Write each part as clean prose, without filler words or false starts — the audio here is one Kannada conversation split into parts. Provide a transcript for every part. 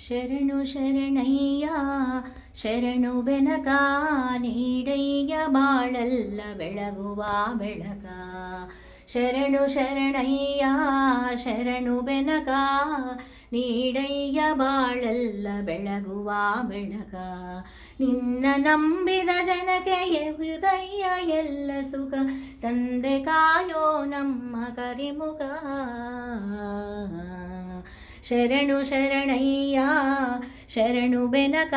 ಶರಣು ಶರಣಯ್ಯ ಶರಣು ಬೆನಕ ನೀಡಯ್ಯ ಬಾಳಲ್ಲ ಬೆಳಗುವ ಬೆಳಕ. ಶರಣು ಶರಣಯ್ಯ ಶರಣು ಬೆನಕ ನೀಡಯ್ಯ ಬಾಳಲ್ಲ ಬೆಳಗುವ ಬೆಳಕ. ನಿನ್ನ ನಂಬಿದ ಜನಕ್ಕೆ ಹೃದಯ ಎಲ್ಲ ಸುಖ ತಂದೆ ಕಾಯೋ ನಮ್ಮ ಕರಿಮುಖ. ಶರಣು ಶರಣಯ್ಯ ಶರಣು ಬೆನಕ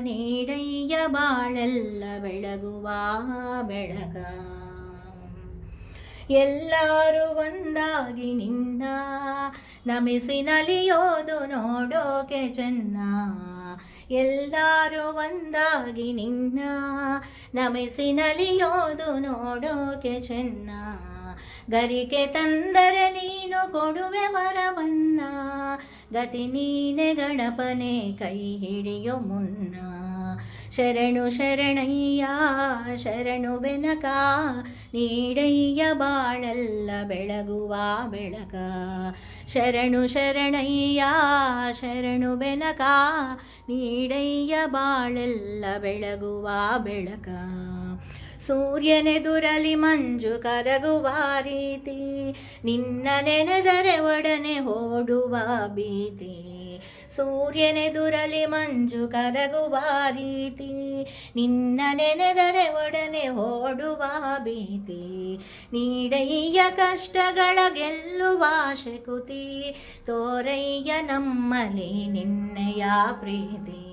ನೀಡಯ್ಯ ಬಾಳಲ್ಲ ಬೆಳಗುವ ಬೆಳಕ. ಎಲ್ಲರೂ ಒಂದಾಗಿ ನಿನ್ನ ನಮಿಸಿ ನಲಿಯೋದು ನೋಡೋಕೆ ಚೆನ್ನ. ಎಲ್ಲರೂ ಒಂದಾಗಿ ನಿನ್ನ ನಮಿಸಿ ನಲಿಯೋದು ನೋಡೋಕೆ ಚೆನ್ನ. ಗರಿಕೆ ತಂದರೆ ನೀನು ಕೊಡುವೆ ವರವನ್ನ, ಗತಿ ನೀನೆ ಗಣಪನೆ ಕೈ ಹಿಡಿಯೋ ಮುನ್ನ. ಶರಣು ಶರಣಯ್ಯ ಶರಣು ಬೆನಕ ನೀಡಯ್ಯ ಬಾಳಲ್ಲ ಬೆಳಗುವ ಬೆಳಕ. ಶರಣು ಶರಣಯ್ಯ ಶರಣು ಬೆನಕ ನೀಡಯ್ಯ ಬಾಳಲ್ಲ ಬೆಳಗುವ ಬೆಳಕ. ಸೂರ್ಯನೆದುರಲಿ ಮಂಜು ಕರಗುವ ರೀತಿ, ನಿನ್ನ ನೆನೆದರೆ ಒಡನೆ ಓಡುವ ಭೀತಿ. ಸೂರ್ಯನೆದುರಲಿ ಮಂಜು ಕರಗುವ ರೀತಿ, ನಿನ್ನ ನೆನೆದರೆ ಒಡನೆ ಓಡುವ ಭೀತಿ. ನೀಡಯ್ಯ ಕಷ್ಟಗಳ ಗೆಲ್ಲುವ ಶಕುತಿ, ತೋರಯ್ಯ ನಮ್ಮಲ್ಲಿ ನಿನ್ನೆಯ ಪ್ರೀತಿ.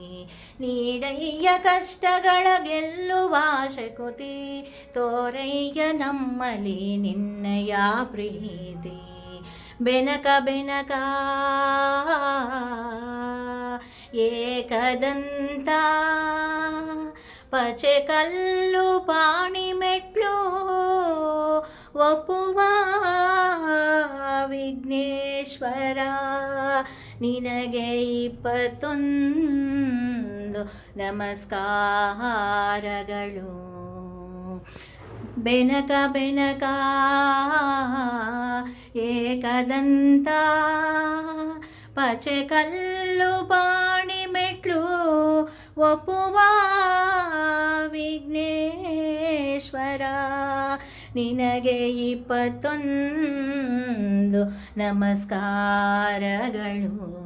ನೀಡಯ್ಯ ಕಷ್ಟಗಳ ಗೆಲ್ಲುವ ಶಕುತಿ, ತೋರಯ್ಯ ನಮ್ಮಲ್ಲಿ ನಿನ್ನಯ ಪ್ರೀತಿ. ಬೆನಕ ಬೆನಕ ಏಕದಂತ ಪಚೆ ಕಲ್ಲು ಪಾಣಿ ಮೆಟ್ಲು ಒಪ್ಪುವ ವಿಘ್ನೇಶ್ವರ. ನಿನಗೆ 21 ನಮಸ್ಕಾರಗಳು. ಬೆನಕ ಬೆನಕ ಏಕದಂತ ಪಚೆ ಕಲ್ಲು ಪಾಣಿ ಮೆಟ್ಲು ಒಪ್ಪುವ ವಿಘ್ನೇಶ್ವರ. ನಿನಗೆ 21 ನಮಸ್ಕಾರಗಳು.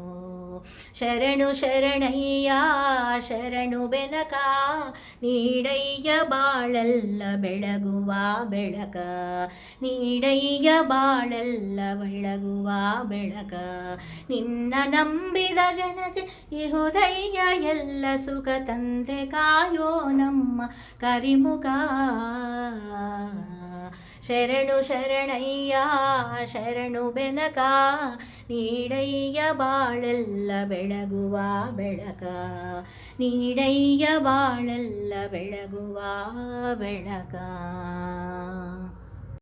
ಶರಣು ಶರಣಯ್ಯ ಶರಣು ಬೆನಕ ನೀಡಯ್ಯ ಬಾಳಲ್ಲ ಬೆಳಗುವ ಬೆಳಕ. ನೀಡಯ್ಯ ಬಾಳಲ್ಲ ಬೆಳಗುವ ಬೆಳಕ. ನಿನ್ನ ನಂಬಿದ ಜನಕ್ಕೆ ಈ ಹೃದಯ ಎಲ್ಲ ಸುಖ ತಂದೆ ಕಾಯೋ ನಮ್ಮ ಕರಿಮುಖ. ಶರಣು ಶರಣಯ್ಯ ಶರಣು ಬೆನಕ ನೀಡಯ್ಯ ಬಾಳಲ್ಲ ಬೆಳಗುವ ಬೆಳಕ. ನೀಡಯ್ಯ ಬಾಳಲ್ಲ ಬೆಳಗುವ ಬೆಳಕ.